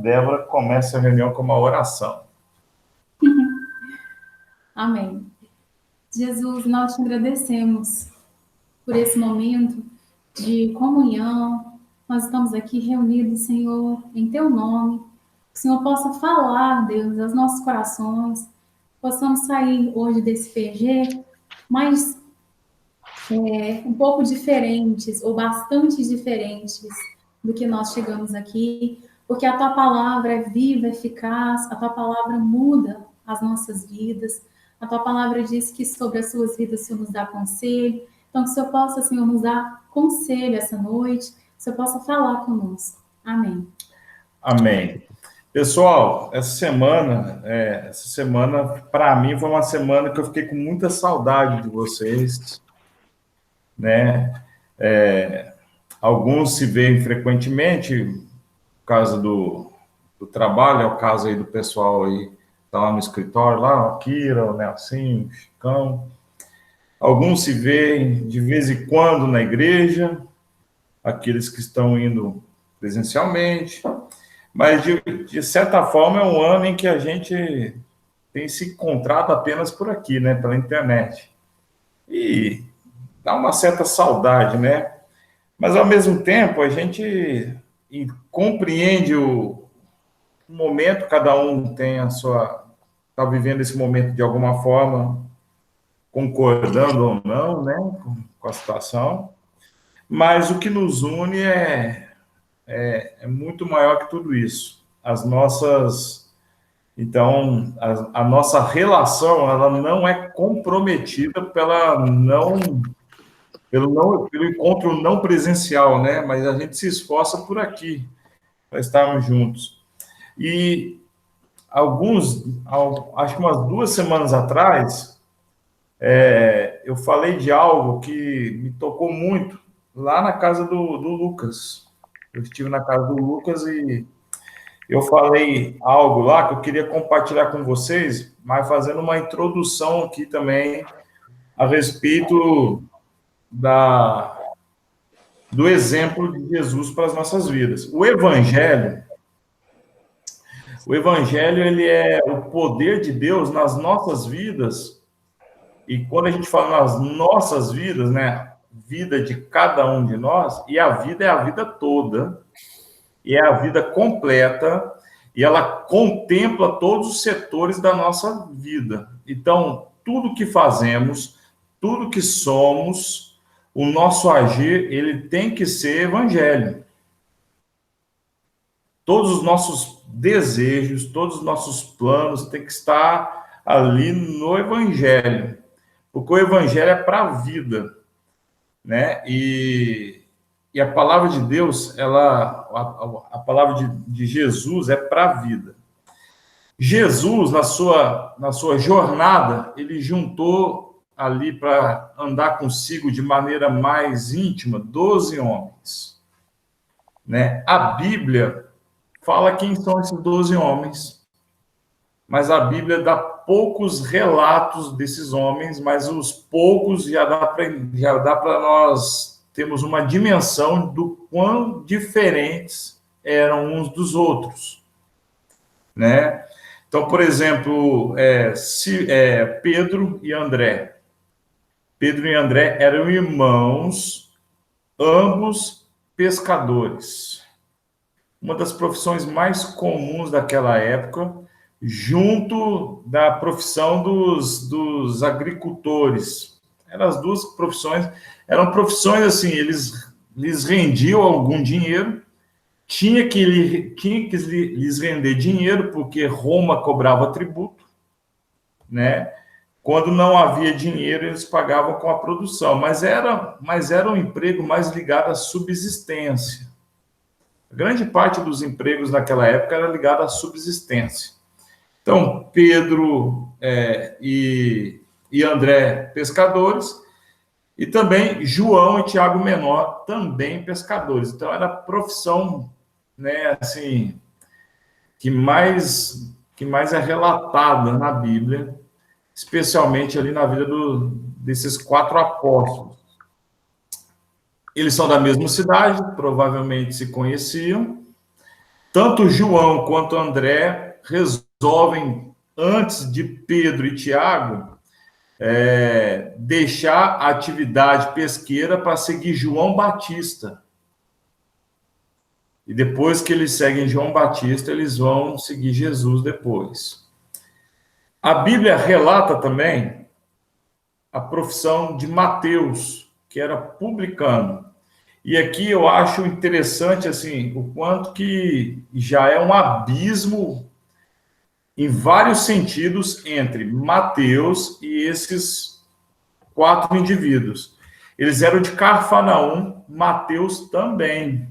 Débora comece a reunião com uma oração. Amém. Jesus, nós te agradecemos por esse momento de comunhão. Nós estamos aqui reunidos, Senhor, em Teu nome. Que o Senhor possa falar, Deus, aos nossos corações. Possamos sair hoje desse PG, mas um pouco diferentes, ou bastante diferentes do que nós chegamos aqui, porque a Tua palavra é viva, eficaz, a Tua palavra muda as nossas vidas, a Tua palavra diz que sobre as suas vidas o Senhor nos dá conselho, então que o Senhor possa, Senhor, nos dar conselho essa noite, que o Senhor possa falar conosco. Amém. Amém. Pessoal, essa semana, para mim, foi uma semana que eu fiquei com muita saudade de vocês, né? Alguns se veem frequentemente, por causa do trabalho, é o caso aí do pessoal aí, tá lá no escritório, lá, o Kira, o Nelsinho, o Chicão. Alguns se veem de vez em quando na igreja, aqueles que estão indo presencialmente, mas de certa forma é um ano em que a gente tem se encontrado apenas por aqui, né, pela internet. E dá uma certa saudade, né? Mas ao mesmo tempo a gente compreende o momento, cada um tem está vivendo esse momento de alguma forma, concordando ou não, né, com a situação. Mas o que nos une é muito maior que tudo isso. Então, a nossa relação, ela não é comprometida pelo encontro não presencial, né? Mas a gente se esforça por aqui, para estarmos juntos. E acho que umas 2 semanas atrás, eu falei de algo que me tocou muito, lá na casa do Lucas. Eu estive na casa do Lucas e eu falei algo lá que eu queria compartilhar com vocês, mas fazendo uma introdução aqui também a respeito do exemplo de Jesus para as nossas vidas. O Evangelho, ele é o poder de Deus nas nossas vidas, e quando a gente fala nas nossas vidas, né, vida de cada um de nós, e a vida é a vida toda, e é a vida completa, e ela contempla todos os setores da nossa vida. Então, tudo que fazemos, tudo que somos, o nosso agir, ele tem que ser evangelho. Todos os nossos desejos, todos os nossos planos têm que estar ali no evangelho, porque o evangelho é para a vida, né? E a palavra de Deus, a palavra de Jesus é para a vida. Jesus, na sua jornada, ele juntou ali para andar consigo de maneira mais íntima 12 homens, né? A Bíblia fala quem são esses 12 homens, mas a Bíblia dá poucos relatos desses homens, mas os poucos já dá para nós termos uma dimensão do quão diferentes eram uns dos outros, né? Então, por exemplo, Pedro e André. Pedro e André eram irmãos, ambos pescadores. Uma das profissões mais comuns daquela época, junto da profissão dos agricultores. Eram as duas profissões, eram profissões assim, eles rendiam algum dinheiro, tinha que lhes render dinheiro, porque Roma cobrava tributo, né? Quando não havia dinheiro, eles pagavam com a produção, mas era um emprego mais ligado à subsistência. A grande parte dos empregos naquela época era ligada à subsistência. Então, Pedro e André, pescadores, e também João e Tiago Menor, também pescadores. Então, era a profissão, né, assim, que mais é relatada na Bíblia, especialmente ali na vida desses 4 apóstolos. Eles são da mesma cidade, provavelmente se conheciam, Tanto João quanto André resolvem, antes de Pedro e Tiago, deixar a atividade pesqueira para seguir João Batista. E depois que eles seguem João Batista, eles vão seguir Jesus depois. A Bíblia relata também a profissão de Mateus, que era publicano. E aqui eu acho interessante assim, o quanto que já é um abismo em vários sentidos entre Mateus e esses 4 indivíduos. Eles eram de Cafarnaum, Mateus também.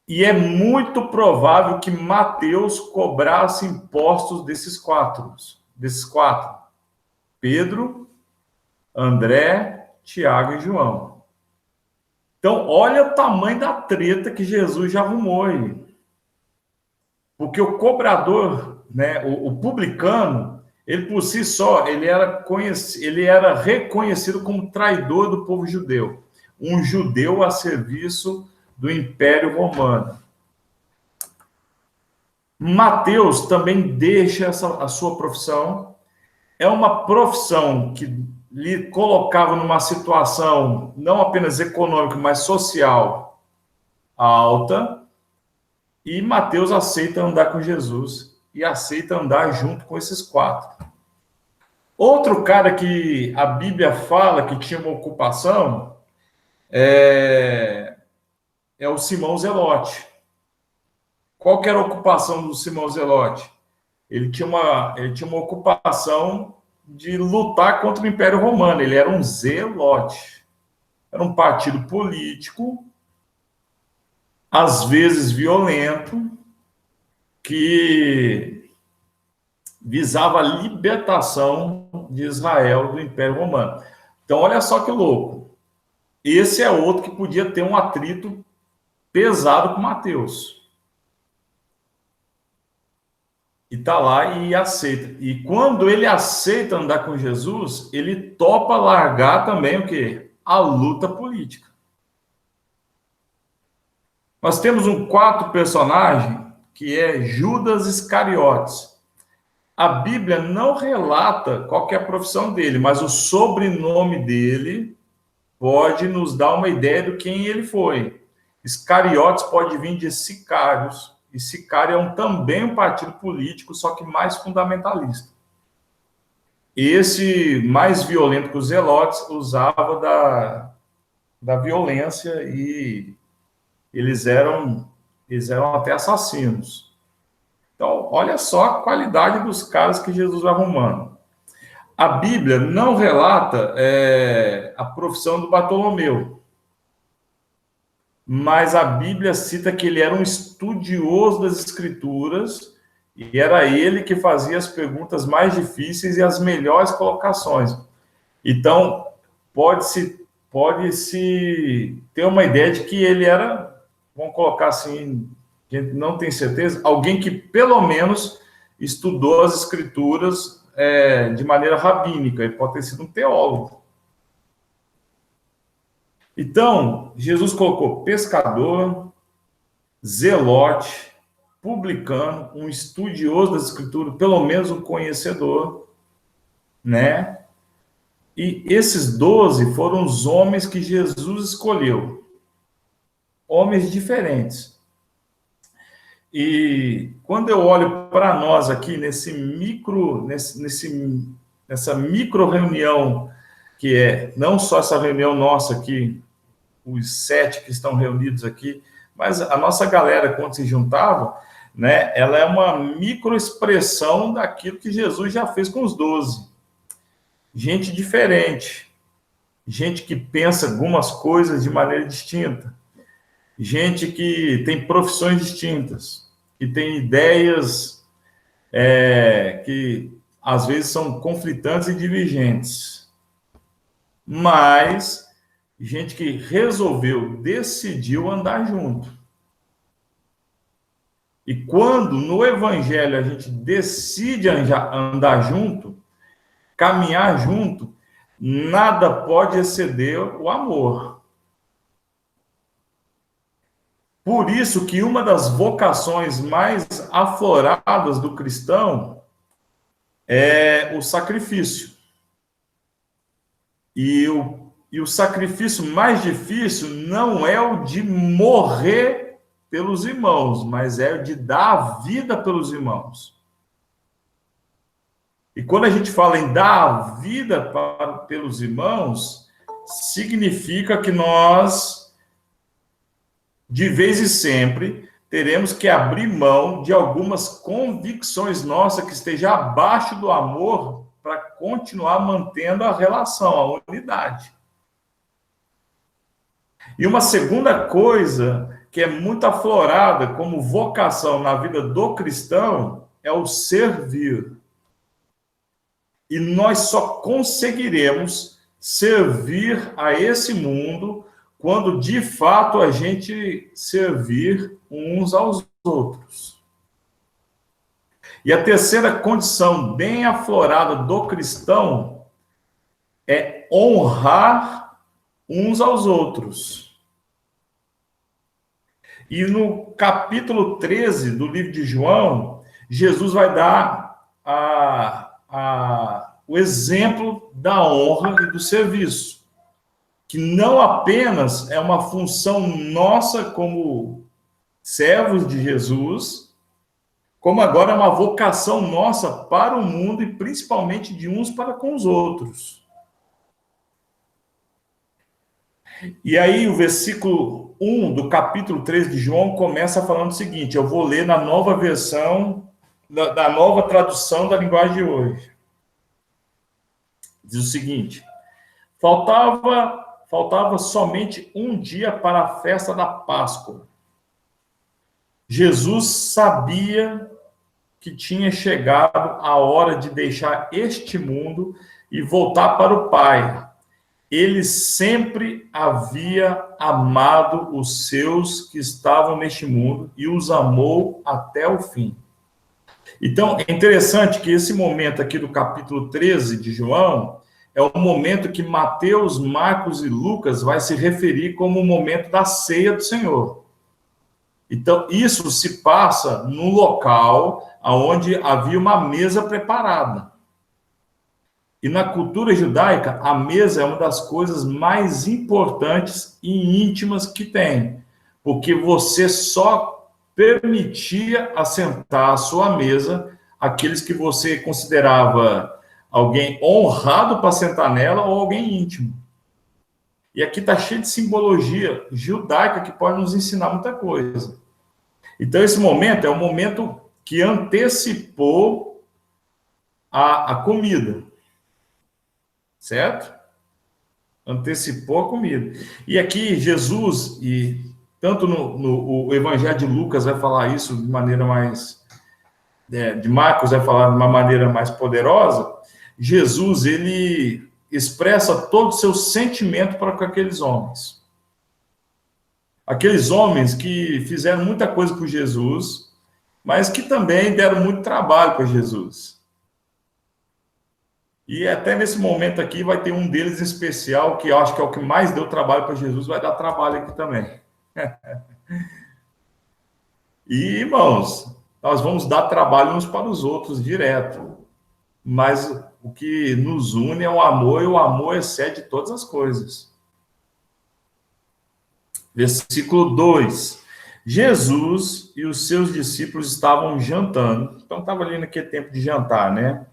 E é muito provável que Mateus cobrasse impostos desses quatro. Pedro, André, Tiago e João. Então, olha o tamanho da treta que Jesus já arrumou aí. Porque o cobrador, né, o publicano, ele por si só, ele era reconhecido como traidor do povo judeu. Um judeu a serviço do Império Romano. Mateus também deixa a sua profissão. É uma profissão que lhe colocava numa situação não apenas econômica, mas social alta. E Mateus aceita andar com Jesus e aceita andar junto com esses 4. Outro cara que a Bíblia fala que tinha uma ocupação é o Simão Zelote. Qual que era a ocupação do Simão Zelote? Ele tinha uma ocupação de lutar contra o Império Romano. Ele era um zelote. Era um partido político, às vezes violento, que visava a libertação de Israel do Império Romano. Então, olha só que louco. Esse é outro que podia ter um atrito pesado com Mateus. E está lá e aceita. E quando ele aceita andar com Jesus, ele topa largar também o quê? A luta política. Nós temos um 4 personagem que é Judas Iscariotes. A Bíblia não relata qual que é a profissão dele, mas o sobrenome dele pode nos dar uma ideia de quem ele foi. Iscariotes pode vir de Sicários, e Sicário também um partido político, só que mais fundamentalista. Esse, mais violento que os zelotes, usava da violência e eles eram até assassinos. Então, olha só a qualidade dos caras que Jesus vai arrumando. A Bíblia não relata a profissão do Bartolomeu, mas a Bíblia cita que ele era um estudioso das Escrituras e era ele que fazia as perguntas mais difíceis e as melhores colocações. Então, pode-se ter uma ideia de que ele era, vamos colocar assim, a gente não tem certeza, alguém que pelo menos estudou as Escrituras de maneira rabínica, ele pode ter sido um teólogo. Então, Jesus colocou pescador, zelote, publicano, um estudioso das Escrituras, pelo menos um conhecedor, né? E esses 12 foram os homens que Jesus escolheu. Homens diferentes. E quando eu olho para nós aqui nessa micro reunião, que é não só essa reunião nossa aqui, os 7 que estão reunidos aqui, mas a nossa galera, quando se juntava, né, ela é uma microexpressão daquilo que Jesus já fez com os 12. Gente diferente, gente que pensa algumas coisas de maneira distinta, gente que tem profissões distintas, que tem ideias que às vezes são conflitantes e divergentes, mas gente que decidiu andar junto. E quando no Evangelho a gente decide andar junto, caminhar junto, nada pode exceder o amor. Por isso que uma das vocações mais afloradas do cristão é o sacrifício. E o sacrifício mais difícil não é o de morrer pelos irmãos, mas é o de dar a vida pelos irmãos. E quando a gente fala em dar a vida pelos irmãos, significa que nós, de vez em sempre, teremos que abrir mão de algumas convicções nossas que estejam abaixo do amor para continuar mantendo a relação, a unidade. E uma segunda coisa que é muito aflorada como vocação na vida do cristão é o servir. E nós só conseguiremos servir a esse mundo quando, de fato, a gente servir uns aos outros. E a terceira condição bem aflorada do cristão é honrar uns aos outros. E no capítulo 13 do livro de João, Jesus vai dar o exemplo da honra e do serviço, que não apenas é uma função nossa como servos de Jesus, como agora é uma vocação nossa para o mundo e principalmente de uns para com os outros. E aí o versículo 1 do capítulo 3 de João começa falando o seguinte, eu vou ler na nova versão, da nova tradução da linguagem de hoje. Diz o seguinte, faltava somente um dia para a festa da Páscoa. Jesus sabia que tinha chegado a hora de deixar este mundo e voltar para o Pai. Ele sempre havia amado os seus que estavam neste mundo e os amou até o fim. Então, é interessante que esse momento aqui do capítulo 13 de João é o momento que Mateus, Marcos e Lucas vai se referir como o momento da ceia do Senhor. Então, isso se passa no local onde havia uma mesa preparada. E na cultura judaica, a mesa é uma das coisas mais importantes e íntimas que tem, porque você só permitia assentar à sua mesa aqueles que você considerava alguém honrado para sentar nela ou alguém íntimo. E aqui está cheio de simbologia judaica que pode nos ensinar muita coisa. Então, esse momento é um momento que antecipou a comida. Certo? Antecipou a comida. E aqui Jesus, e tanto no Evangelho de Lucas vai falar isso de maneira mais... de Marcos vai falar de uma maneira mais poderosa, Jesus, ele expressa todo o seu sentimento para com aqueles homens. Aqueles homens que fizeram muita coisa por Jesus, mas que também deram muito trabalho para Jesus. E até nesse momento aqui vai ter um deles em especial, que eu acho que é o que mais deu trabalho para Jesus, vai dar trabalho aqui também. E, irmãos, nós vamos dar trabalho uns para os outros direto. Mas o que nos une é o amor, e o amor excede todas as coisas. Versículo 2. Jesus e os seus discípulos estavam jantando. Então, estava ali naquele tempo de jantar, né?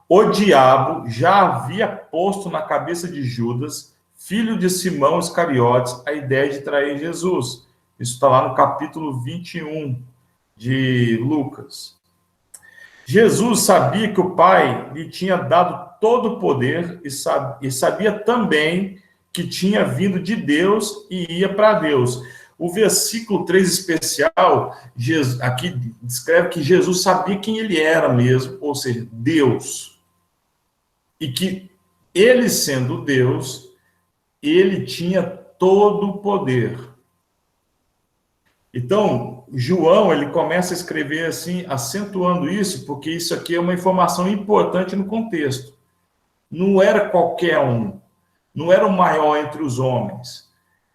O diabo já havia posto na cabeça de Judas, filho de Simão Iscariotes, a ideia de trair Jesus. Isso está lá no capítulo 21 de Lucas. Jesus sabia que o Pai lhe tinha dado todo o poder e sabia também que tinha vindo de Deus e ia para Deus. O versículo 3 especial, aqui descreve que Jesus sabia quem ele era mesmo, ou seja, Deus. E que ele, sendo Deus, ele tinha todo o poder. Então, João, ele começa a escrever assim, acentuando isso, porque isso aqui é uma informação importante no contexto. Não era qualquer um, não era o maior entre os homens.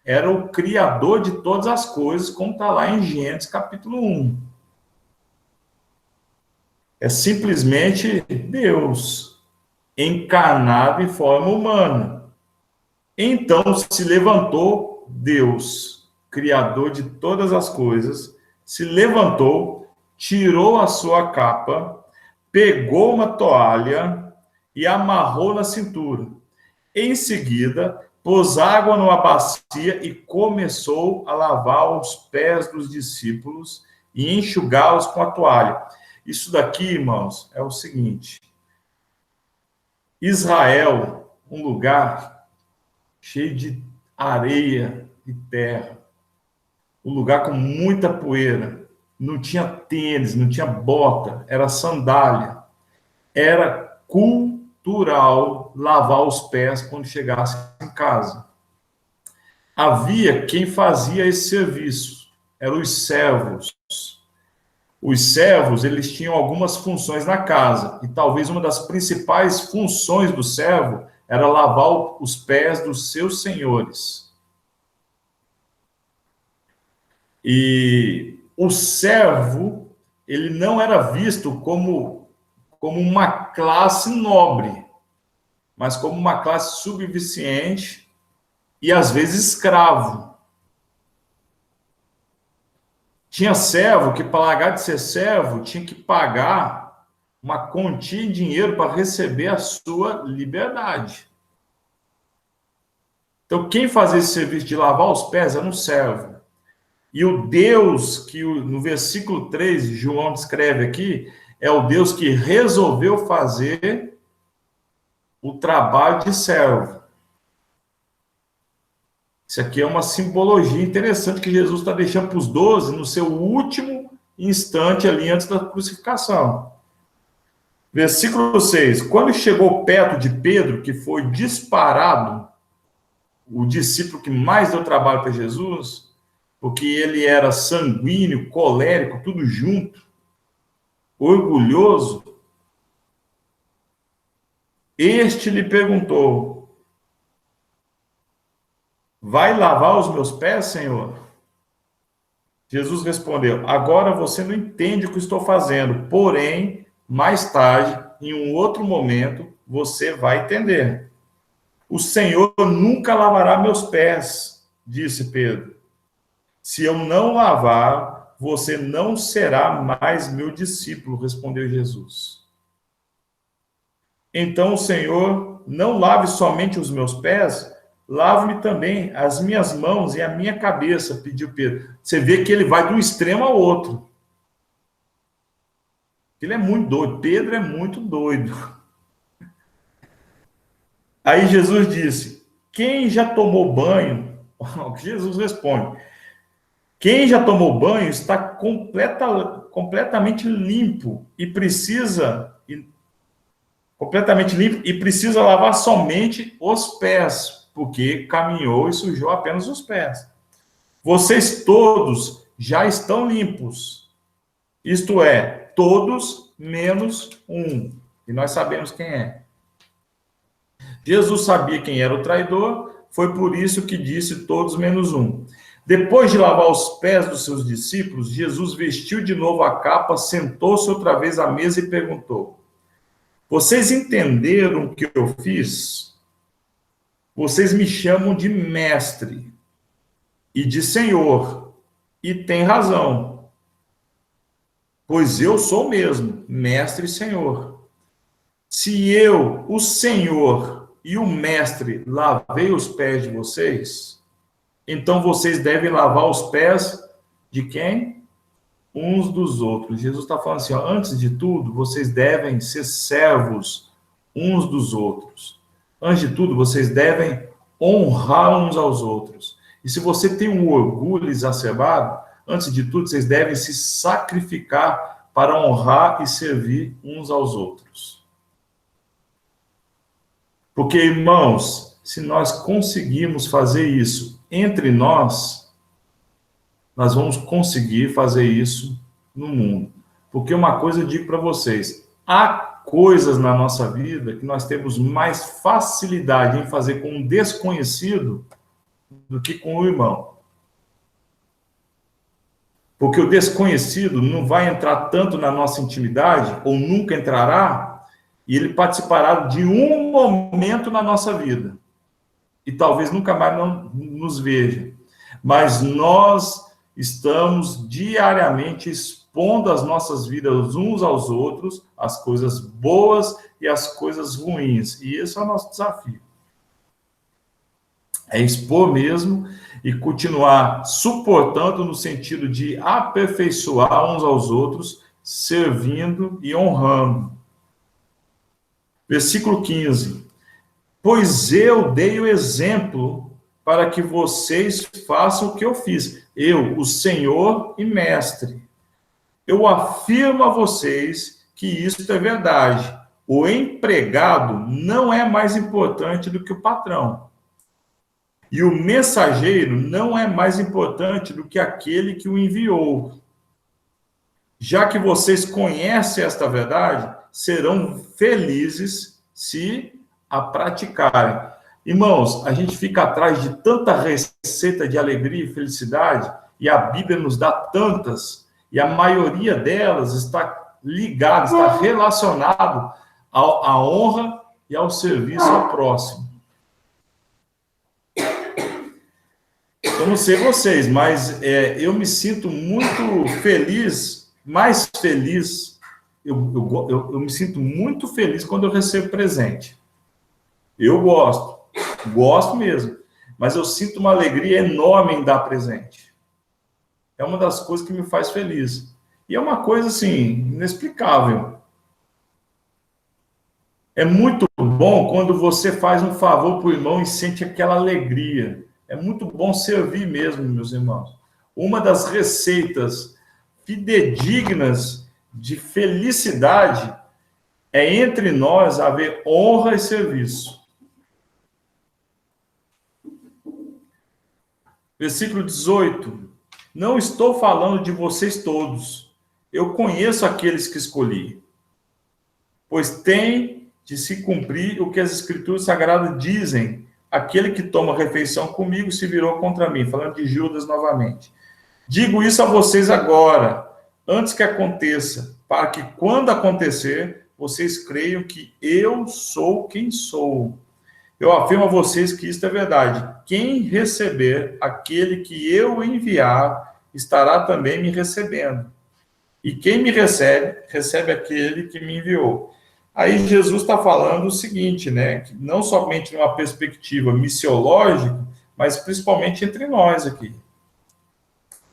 era o Criador de todas as coisas, como está lá em Gênesis capítulo 1. É simplesmente Deus, encarnado em forma humana. Então se levantou Deus, Criador de todas as coisas, se levantou, tirou a sua capa, pegou uma toalha e amarrou na cintura. Em seguida, pôs água numa bacia e começou a lavar os pés dos discípulos e enxugá-los com a toalha. Isso daqui, irmãos, é o seguinte: Israel, um lugar cheio de areia e terra, um lugar com muita poeira, não tinha tênis, não tinha bota, era sandália. Era cultural lavar os pés quando chegasse em casa. Havia quem fazia esse serviço, eram os servos. Os servos, eles tinham algumas funções na casa, e talvez uma das principais funções do servo era lavar os pés dos seus senhores. E o servo, ele não era visto como uma classe nobre, mas como uma classe subserviente e, às vezes, escravo. Tinha servo que, para largar de ser servo, tinha que pagar uma quantia em dinheiro para receber a sua liberdade. Então, quem fazia esse serviço de lavar os pés era um servo. E o Deus que no versículo 3, João descreve aqui, é o Deus que resolveu fazer o trabalho de servo. Isso aqui é uma simbologia interessante que Jesus está deixando para os 12 no seu último instante ali antes da crucificação. Versículo 6. Quando chegou perto de Pedro, que foi disparado, o discípulo que mais deu trabalho para Jesus, porque ele era sanguíneo, colérico, tudo junto, orgulhoso, este lhe perguntou: vai lavar os meus pés, Senhor? Jesus respondeu: agora você não entende o que estou fazendo, porém, mais tarde, em um outro momento, você vai entender. O Senhor nunca lavará meus pés, disse Pedro. Se eu não lavar, você não será mais meu discípulo, respondeu Jesus. Então o Senhor não lave somente os meus pés, lave-me também as minhas mãos e a minha cabeça, pediu Pedro. Você vê que ele vai de um extremo ao outro. Ele é muito doido. Pedro é muito doido. Aí Jesus disse: quem já tomou banho? Jesus responde: quem já tomou banho está completamente limpo e precisa lavar somente os pés, porque caminhou e sujou apenas os pés. Vocês todos já estão limpos, isto é, todos menos um, e nós sabemos quem é. Jesus sabia quem era o traidor, foi por isso que disse todos menos um. Depois de lavar os pés dos seus discípulos, Jesus vestiu de novo a capa, sentou-se outra vez à mesa e perguntou: vocês entenderam o que eu fiz? Vocês me chamam de mestre e de senhor, e tem razão, pois eu sou mesmo mestre e senhor. Se eu, o Senhor e o mestre, lavei os pés de vocês, então vocês devem lavar os pés de quem? Uns dos outros. Jesus está falando assim, ó, antes de tudo, vocês devem ser servos uns dos outros. Antes de tudo, vocês devem honrar uns aos outros. E se você tem um orgulho exacerbado, antes de tudo, vocês devem se sacrificar para honrar e servir uns aos outros. Porque, irmãos, se nós conseguirmos fazer isso entre nós vamos conseguir fazer isso no mundo. Porque uma coisa eu digo para vocês, há coisas na nossa vida que nós temos mais facilidade em fazer com um desconhecido do que com o irmão. Porque o desconhecido não vai entrar tanto na nossa intimidade, ou nunca entrará, e ele participará de um momento na nossa vida. E talvez nunca mais não nos veja. Mas nós estamos diariamente expondo as nossas vidas uns aos outros, as coisas boas e as coisas ruins. E esse é o nosso desafio. É expor mesmo e continuar suportando no sentido de aperfeiçoar uns aos outros, servindo e honrando. Versículo 15. Pois eu dei o exemplo para que vocês façam o que eu fiz. Eu, o Senhor e Mestre. Eu afirmo a vocês que isso é verdade. O empregado não é mais importante do que o patrão. E o mensageiro não é mais importante do que aquele que o enviou. Já que vocês conhecem esta verdade, serão felizes se a praticarem. Irmãos, a gente fica atrás de tanta receita de alegria e felicidade, e a Bíblia nos dá tantas, e a maioria delas está ligada, está relacionado à honra e ao serviço ao próximo. Eu não sei vocês, mas eu me sinto muito feliz, mais feliz, eu me sinto muito feliz quando eu recebo presente. Eu gosto mesmo, mas eu sinto uma alegria enorme em dar presente. É uma das coisas que me faz feliz. E é uma coisa, assim, inexplicável. É muito bom quando você faz um favor para o irmão e sente aquela alegria. É muito bom servir mesmo, meus irmãos. Uma das receitas fidedignas de felicidade é entre nós haver honra e serviço. Versículo 18. Não estou falando de vocês todos. Eu conheço aqueles que escolhi. Pois tem de se cumprir o que as Escrituras Sagradas dizem. Aquele que toma refeição comigo se virou contra mim. Falando de Judas novamente. Digo isso a vocês agora, antes que aconteça, para que quando acontecer, vocês creiam que eu sou quem sou. Eu afirmo a vocês que isto é verdade. Quem receber aquele que eu enviar, estará também me recebendo. E quem me recebe, recebe aquele que me enviou. Aí Jesus está falando o seguinte, né? Que não somente numa perspectiva missiológica, mas principalmente entre nós aqui.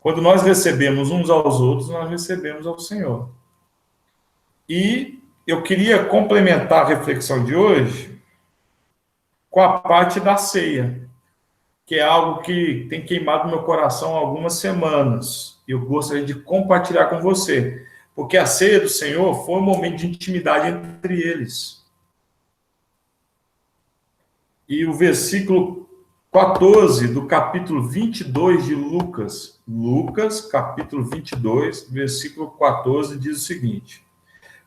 Quando nós recebemos uns aos outros, nós recebemos ao Senhor. E eu queria complementar a reflexão de hoje com a parte da ceia, que é algo que tem queimado meu coração há algumas semanas. Eu gostaria de compartilhar com você, porque a ceia do Senhor foi um momento de intimidade entre eles. E o versículo 14 do capítulo 22 de Lucas, capítulo 22, versículo 14, diz o seguinte: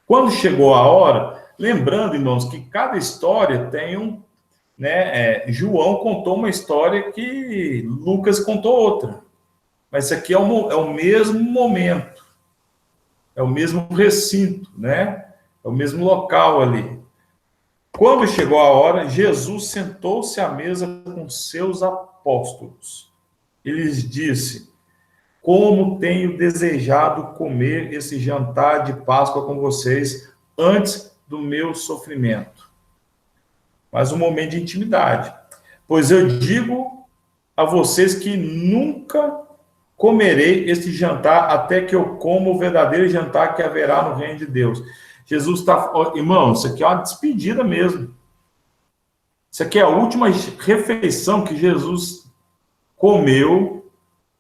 quando chegou a hora, lembrando, irmãos, que cada história tem um, né, João contou uma história que Lucas contou outra. Mas isso aqui é o mesmo momento, é o mesmo recinto, né? É o mesmo local ali. Quando chegou a hora, Jesus sentou-se à mesa com seus apóstolos. Ele lhes disse: como tenho desejado comer esse jantar de Páscoa com vocês antes do meu sofrimento. Mas um momento de intimidade. Pois eu digo a vocês que nunca comerei este jantar até que eu coma o verdadeiro jantar que haverá no reino de Deus. Jesus está... Irmão, isso aqui é uma despedida mesmo. Isso aqui é a última refeição que Jesus comeu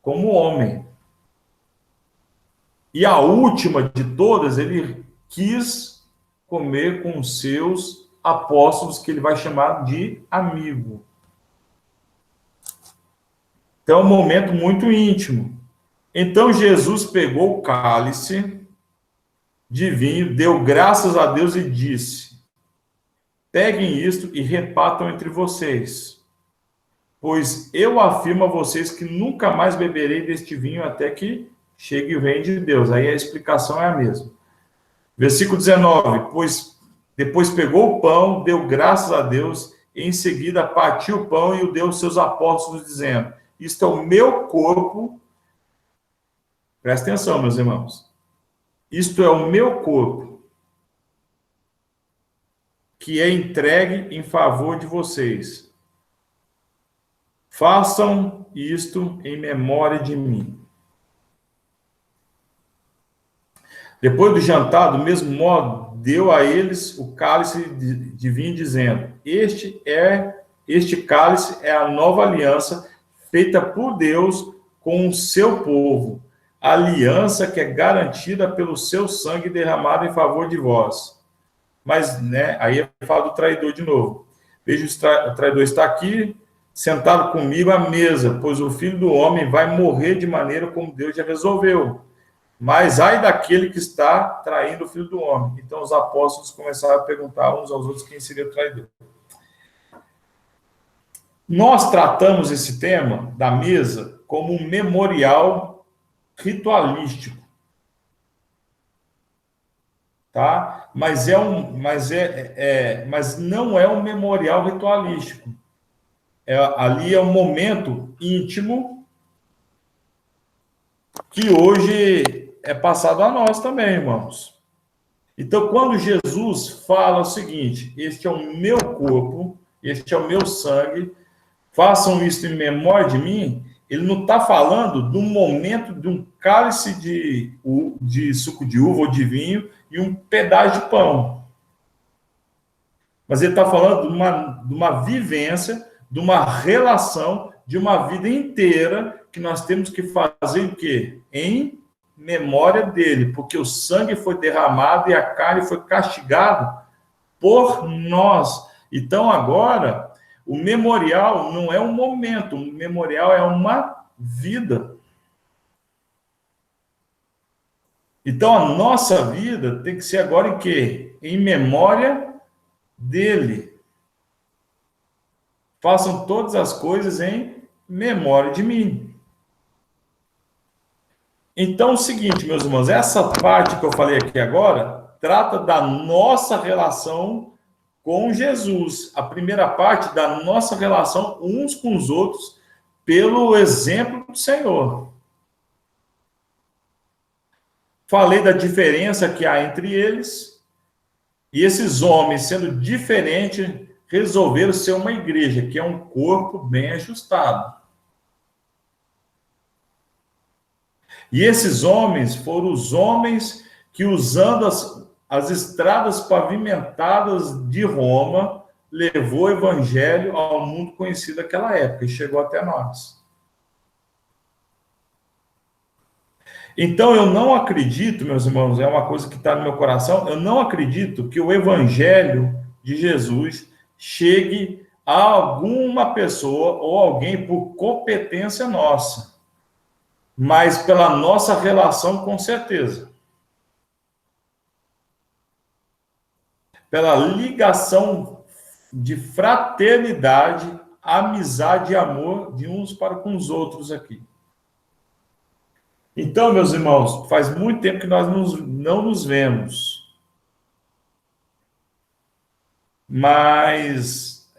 como homem. E a última de todas, ele quis comer com os seus apóstolos, que ele vai chamar de amigo. Então, é um momento muito íntimo. Então, Jesus pegou o cálice de vinho, deu graças a Deus e disse: peguem isto e repartam entre vocês. pois eu afirmo a vocês que nunca mais beberei deste vinho até que chegue o reino de Deus. Aí a explicação é a mesma. Versículo 19, pois depois pegou o pão, deu graças a Deus, e em seguida partiu o pão e o deu aos seus apóstolos, dizendo, isto é o meu corpo, presta atenção, meus irmãos, isto é o meu corpo, que é entregue em favor de vocês. Façam isto em memória de mim. Depois do jantar, do mesmo modo, deu a eles o cálice de vinho, dizendo, este cálice é a nova aliança feita por Deus com o seu povo, aliança que é garantida pelo seu sangue derramado em favor de vós. Mas, né, aí eu falo do traidor de novo. Veja, o traidor está aqui, sentado comigo à mesa, pois o Filho do Homem vai morrer de maneira como Deus já resolveu. Mas ai daquele que está traindo o Filho do Homem. Então os apóstolos começaram a perguntar uns aos outros quem seria o traidor. Nós tratamos esse tema da mesa como um memorial ritualístico, tá? Mas não é um memorial ritualístico. Ali é um momento íntimo que hoje é passado a nós também, irmãos. Então, quando Jesus fala o seguinte, este é o meu corpo, este é o meu sangue, façam isso em memória de mim, ele não está falando do momento de um cálice de suco de uva ou de vinho e um pedaço de pão. Mas ele está falando de uma vivência, de uma relação, de uma vida inteira que nós temos que fazer o quê? Em memória dele, porque o sangue foi derramado e a carne foi castigada por nós. Então, agora, o memorial não é um momento, o memorial é uma vida. Então, a nossa vida tem que ser agora em quê? Em memória dele. Façam todas as coisas em memória de mim. Então, é o seguinte, meus irmãos, essa parte que eu falei aqui agora trata da nossa relação com Jesus. A primeira parte da nossa relação uns com os outros pelo exemplo do Senhor. Falei da diferença que há entre eles e esses homens, sendo diferentes, resolveram ser uma igreja, que é um corpo bem ajustado. E esses homens foram os homens que, usando as estradas pavimentadas de Roma, levou o evangelho ao mundo conhecido daquela época e chegou até nós. Então, eu não acredito, meus irmãos, é uma coisa que está no meu coração, eu não acredito que o evangelho de Jesus chegue a alguma pessoa ou alguém por competência nossa, mas pela nossa relação, com certeza. Pela ligação de fraternidade, amizade e amor de uns para com os outros aqui. Então, meus irmãos, faz muito tempo que nós não nos vemos. Mas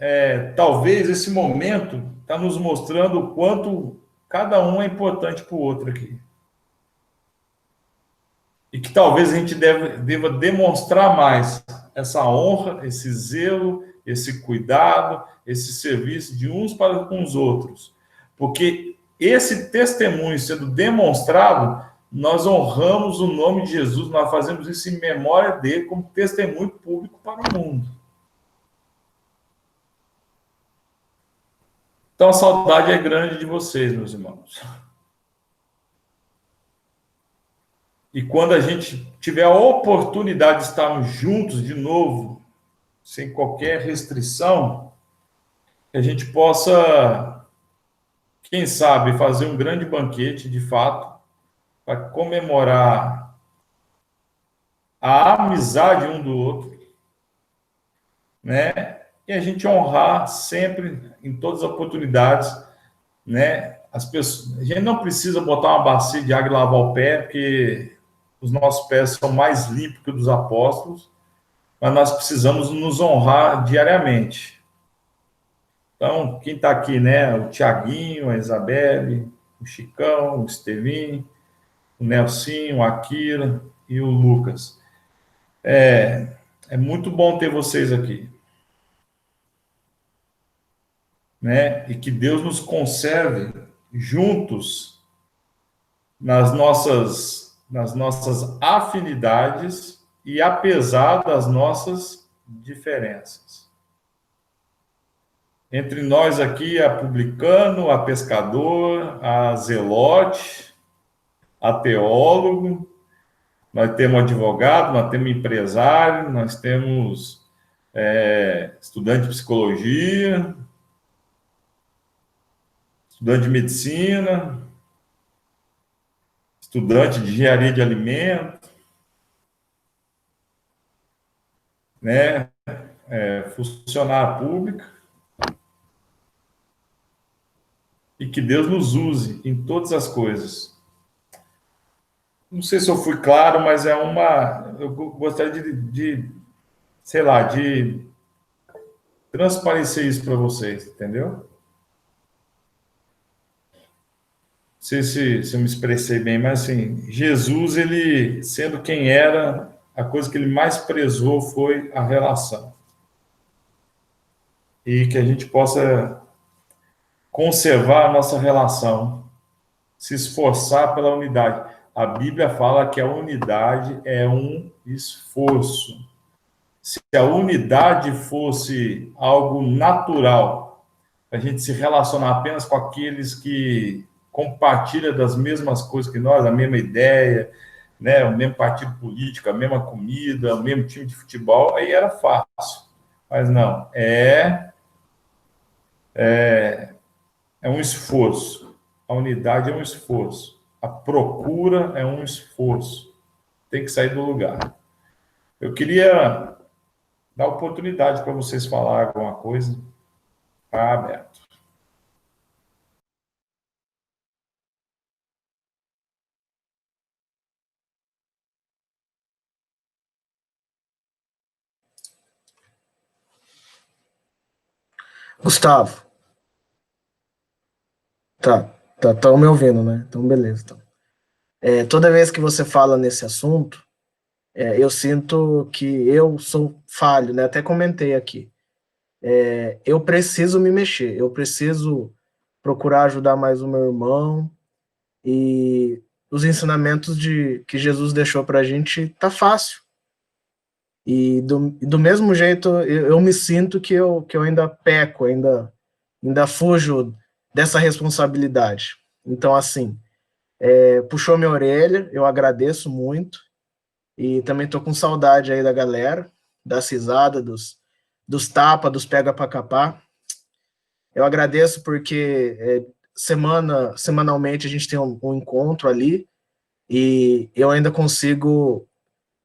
talvez esse momento está nos mostrando o quanto cada um é importante para o outro aqui. E que talvez a gente deva demonstrar mais essa honra, esse zelo, esse cuidado, esse serviço de uns para com os outros. Porque esse testemunho sendo demonstrado, nós honramos o nome de Jesus, nós fazemos isso em memória dele como testemunho público para o mundo. Então a saudade é grande de vocês, meus irmãos. E quando a gente tiver a oportunidade de estarmos juntos de novo, sem qualquer restrição, que a gente possa, quem sabe, fazer um grande banquete, de fato, para comemorar a amizade um do outro, né? e a gente honrar sempre, em todas as oportunidades, né? As pessoas, a gente não precisa botar uma bacia de água e lavar o pé, porque os nossos pés são mais limpos que os dos apóstolos, mas nós precisamos nos honrar diariamente. Então, quem está aqui, né? O Tiaguinho, a Isabelle, o Chicão, o Estevinho, o Nelsinho, o Akira e o Lucas. É muito bom ter vocês aqui, né? E que Deus nos conserve juntos nas nossas afinidades e apesar das nossas diferenças. Entre nós aqui, a publicano, a pescador, a zelote, a teólogo, nós temos advogado, nós temos empresário, nós temos estudante de psicologia, estudante de medicina, estudante de engenharia de alimentos, né? Funcionária pública, e que Deus nos use em todas as coisas. Não sei se eu fui claro, mas eu gostaria sei lá, de transparecer isso para vocês, entendeu? Não sei se eu me expressei bem, mas assim, Jesus, ele, sendo quem era, a coisa que ele mais prezou foi a relação. E que a gente possa conservar a nossa relação, se esforçar pela unidade. A Bíblia fala que a unidade é um esforço. Se a unidade fosse algo natural, a gente se relacionar apenas com aqueles que compartilham das mesmas coisas que nós, a mesma ideia, né, o mesmo partido político, a mesma comida, o mesmo time de futebol, aí era fácil. Mas não, é um esforço. A unidade é um esforço. A procura é um esforço. Tem que sair do lugar. Eu queria dar oportunidade para vocês falar alguma coisa. Está aberto. Gustavo, estão me ouvindo, né? Então, beleza. Então. Toda vez que você fala nesse assunto, eu sinto que eu sou falho, né? Até comentei aqui. Eu preciso me mexer, eu preciso procurar ajudar mais o meu irmão, e os ensinamentos que Jesus deixou para a gente tá fácil. E do mesmo jeito, eu me sinto que eu ainda peco, ainda fujo dessa responsabilidade. Então, assim, puxou minha orelha, eu agradeço muito, e também tô com saudade aí da galera, das risadas, dos tapas, dos pega pra capar. Eu agradeço porque semanalmente a gente tem um encontro ali, e eu ainda consigo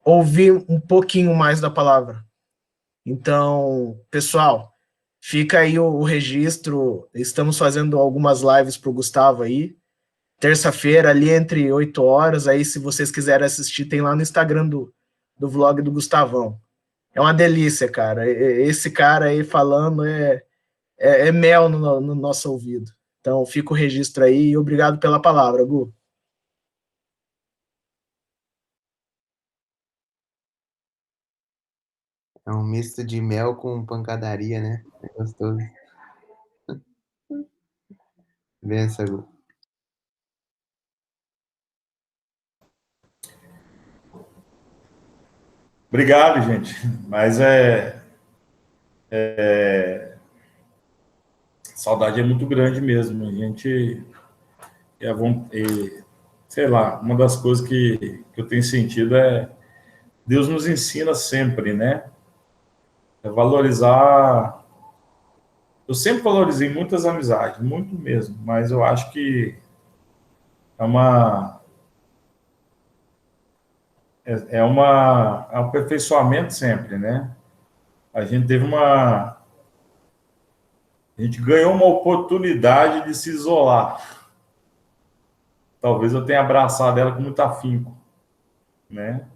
ouvir um pouquinho mais da palavra. Então, pessoal, fica aí o registro, estamos fazendo algumas lives para o Gustavo aí, terça-feira, ali entre 8 horas, aí se vocês quiserem assistir, tem lá no Instagram do vlog do Gustavão. É uma delícia, cara. Esse cara aí falando é mel no nosso ouvido. Então, fica o registro aí e obrigado pela palavra, Gu. É um misto de mel com pancadaria, né? É gostoso. Benção, Gu. Obrigado, gente. Mas saudade é muito grande mesmo. A gente sei lá, uma das coisas que eu tenho sentido Deus nos ensina sempre, né? É valorizar. Eu sempre valorizei muitas amizades, muito mesmo, mas eu acho que é uma é um aperfeiçoamento sempre, né? A gente teve A gente ganhou uma oportunidade de se isolar. Talvez eu tenha abraçado ela com muito afinco, né?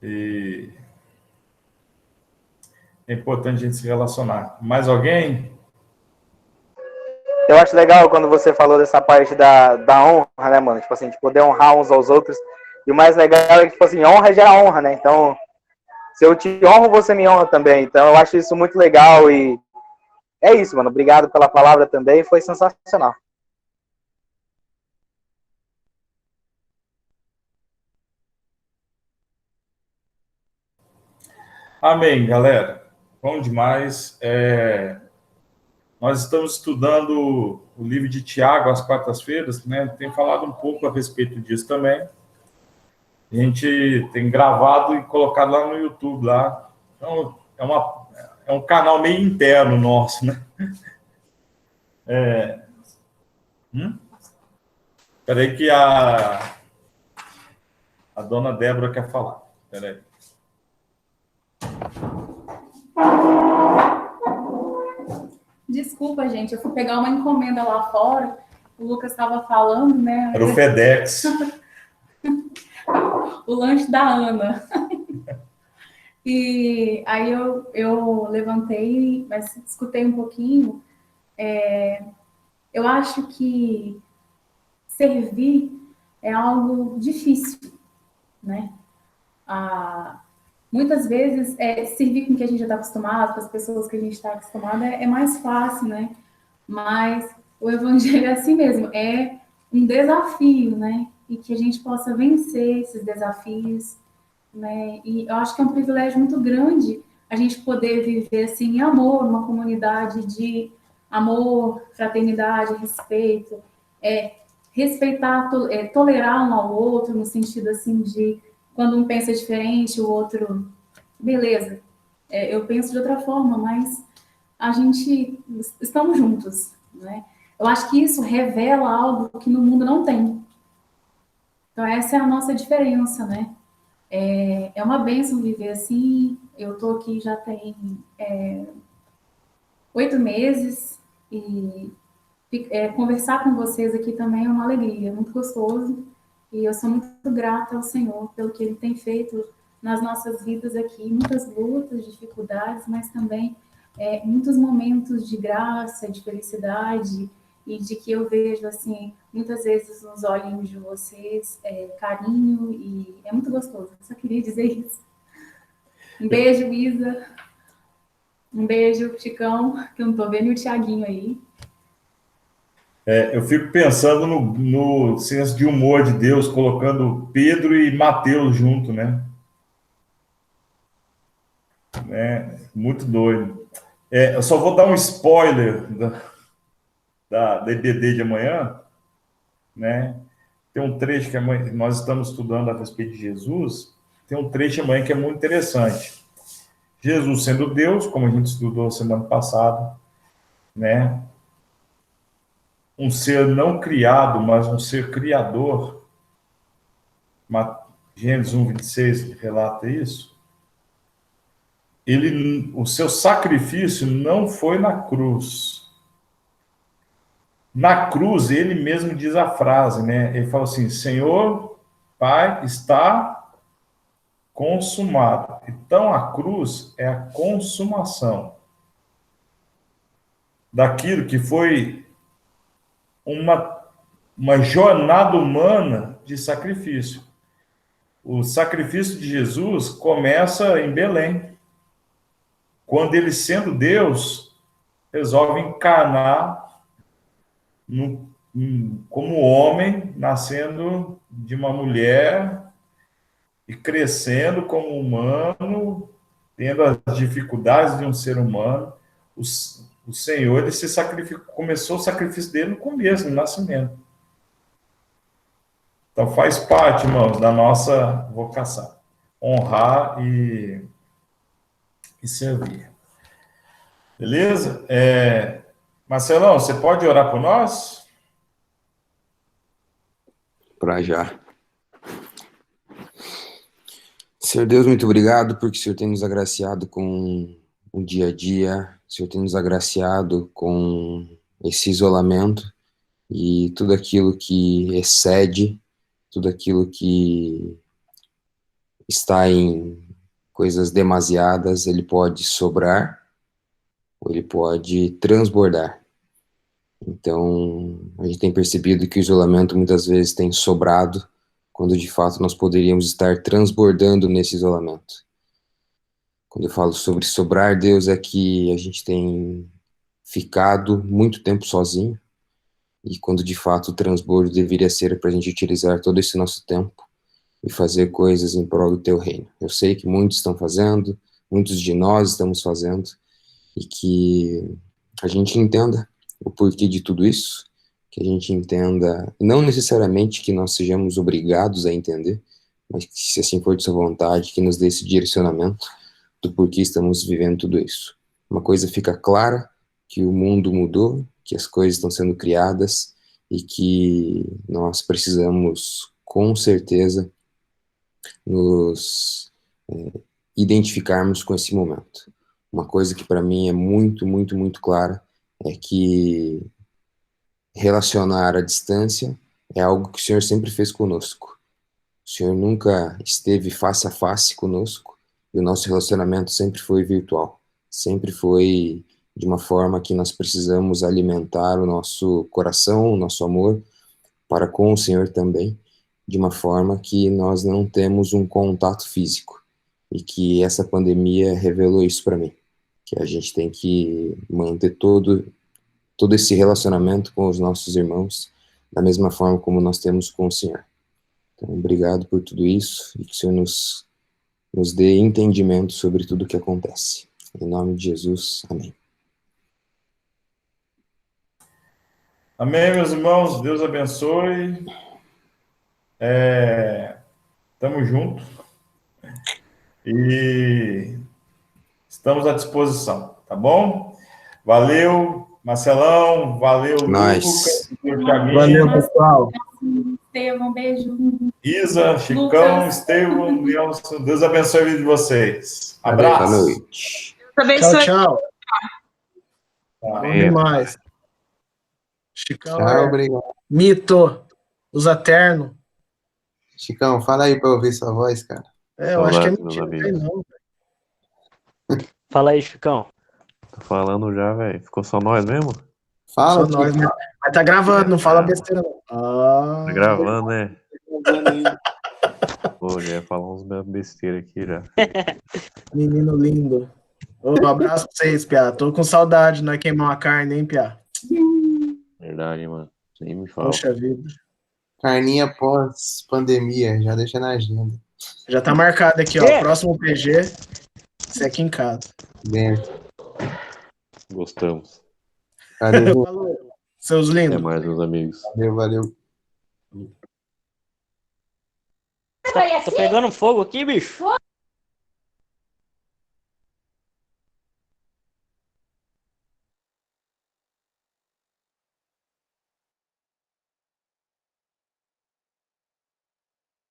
E é importante a gente se relacionar. Mais alguém? Eu acho legal quando você falou dessa parte da honra, né, mano? Tipo assim, de poder honrar uns aos outros. E o mais legal é que, tipo assim, honra gera honra, né? Então, se eu te honro, você me honra também. Então, eu acho isso muito legal e é isso, mano. Obrigado pela palavra também, foi sensacional. Amém, galera. Bom demais. Nós estamos estudando o livro de Tiago às quartas-feiras, né? Tem falado um pouco a respeito disso também. A gente tem gravado e colocado lá no YouTube, lá. Então, é um canal meio interno nosso, né? Peraí que a dona Débora quer falar. Peraí. Desculpa, gente, eu fui pegar uma encomenda lá fora, o Lucas estava falando, né? Era o FedEx. O lanche da Ana. E aí eu levantei, mas escutei um pouquinho. Eu acho que servir é algo difícil, né? Muitas vezes, servir com o que a gente já está acostumado, com as pessoas que a gente está acostumado, é mais fácil, né? Mas o evangelho é assim mesmo, é um desafio, né? E que a gente possa vencer esses desafios, né? E eu acho que é um privilégio muito grande a gente poder viver assim em amor, uma comunidade de amor, fraternidade, respeito, respeitar, tolerar um ao outro no sentido assim de quando um pensa diferente, o outro, beleza, eu penso de outra forma, mas a gente estamos juntos, né? Eu acho que isso revela algo que no mundo não tem. Então essa é a nossa diferença, né? É uma bênção viver assim. Eu tô aqui já tem 8 meses e conversar com vocês aqui também é uma alegria, é muito gostoso. E eu sou muito grata ao Senhor pelo que Ele tem feito nas nossas vidas aqui. Muitas lutas, dificuldades, mas também muitos momentos de graça, de felicidade e de que eu vejo, assim, muitas vezes nos olhinhos de vocês, carinho e é muito gostoso. Eu só queria dizer isso. Um beijo, Isa. Um beijo, Chicão, que eu não tô vendo, e o Thiaguinho aí. Eu fico pensando no senso de humor de Deus, colocando Pedro e Mateus junto, né? Muito doido. Eu só vou dar um spoiler da EBD de amanhã, né? Tem um trecho que nós estamos estudando a respeito de Jesus, tem um trecho amanhã que é muito interessante. Jesus sendo Deus, como a gente estudou semana passada, né? Um ser não criado, mas um ser criador. Gênesis 1:26 relata isso. O seu sacrifício não foi na cruz. Na cruz, ele mesmo diz a frase, né? Ele fala assim: Senhor, Pai, está consumado. Então, a cruz é a consumação daquilo que foi uma jornada humana de sacrifício. O sacrifício de Jesus começa em Belém, quando ele, sendo Deus, resolve encarnar como homem, nascendo de uma mulher e crescendo como humano, tendo as dificuldades de um ser humano. O Senhor, ele se sacrificou, começou o sacrifício dele no começo, no nascimento. Então faz parte, irmãos, da nossa vocação, honrar e servir. Beleza? Marcelão, você pode orar por nós? Para já. Senhor Deus, muito obrigado porque o Senhor tem nos agraciado com o dia a dia. O Senhor tem nos agraciado com esse isolamento e tudo aquilo que excede, tudo aquilo que está em coisas demasiadas, ele pode sobrar ou ele pode transbordar. Então, a gente tem percebido que o isolamento muitas vezes tem sobrado, quando de fato nós poderíamos estar transbordando nesse isolamento. Quando eu falo sobre sobrar, Deus, é que a gente tem ficado muito tempo sozinho, e quando de fato o transbordo deveria ser para a gente utilizar todo esse nosso tempo e fazer coisas em prol do teu reino. Eu sei que muitos estão fazendo, muitos de nós estamos fazendo, e que a gente entenda o porquê de tudo isso, que a gente entenda, não necessariamente que nós sejamos obrigados a entender, mas que, se assim for de sua vontade, que nos dê esse direcionamento do porquê estamos vivendo tudo isso. Uma coisa fica clara, que o mundo mudou, que as coisas estão sendo criadas e que nós precisamos, com certeza, nos identificarmos com esse momento. Uma coisa que para mim é muito, muito, muito clara é que relacionar à distância é algo que o Senhor sempre fez conosco. O Senhor nunca esteve face a face conosco e o nosso relacionamento sempre foi virtual. Sempre foi de uma forma que nós precisamos alimentar o nosso coração, o nosso amor para com o Senhor também, de uma forma que nós não temos um contato físico. E que essa pandemia revelou isso para mim. Que a gente tem que manter todo esse relacionamento com os nossos irmãos da mesma forma como nós temos com o Senhor. Então, obrigado por tudo isso e que o Senhor nos dê entendimento sobre tudo o que acontece. Em nome de Jesus, amém. Amém, meus irmãos. Deus abençoe. Tamo junto. E estamos à disposição, tá bom? Valeu, Marcelão. Valeu, Nós. Lucas. Thiaguinho, Valeu, pessoal. Estevão, beijo. Isa, Chicão, Lucas. Estevão, Nelson. Deus abençoe a vida de vocês. Boa Abraço. noite. Tchau, tchau. Tá. Bom demais. Chicão, Tchau, obrigado. mito, usa terno. Chicão, fala aí pra eu ouvir sua voz, cara. Eu acho que é Saudades, mentira, não meus tem amigos. não. Fala aí, Chicão. Tô falando já, velho. Ficou só nós mesmo? Fala, Só nós, né? Mas tá gravando, não fala besteira não. Ah, Tá gravando, né? Chicão. Pô, já ia falar uns besteira aqui já. menino lindo. Um abraço pra vocês, Piá. Tô com saudade, não é queimar uma carne, hein, Piá? Verdade, mano. Nem me fala. Poxa vida. Carninha pós-pandemia, já deixa na agenda. Já tá marcado aqui, ó. É. Próximo PG, você aqui em casa. Dentro. Gostamos. Valeu, Falou, seus Até lindos. mais, meus amigos. valeu. Tá pegando fogo aqui, bicho?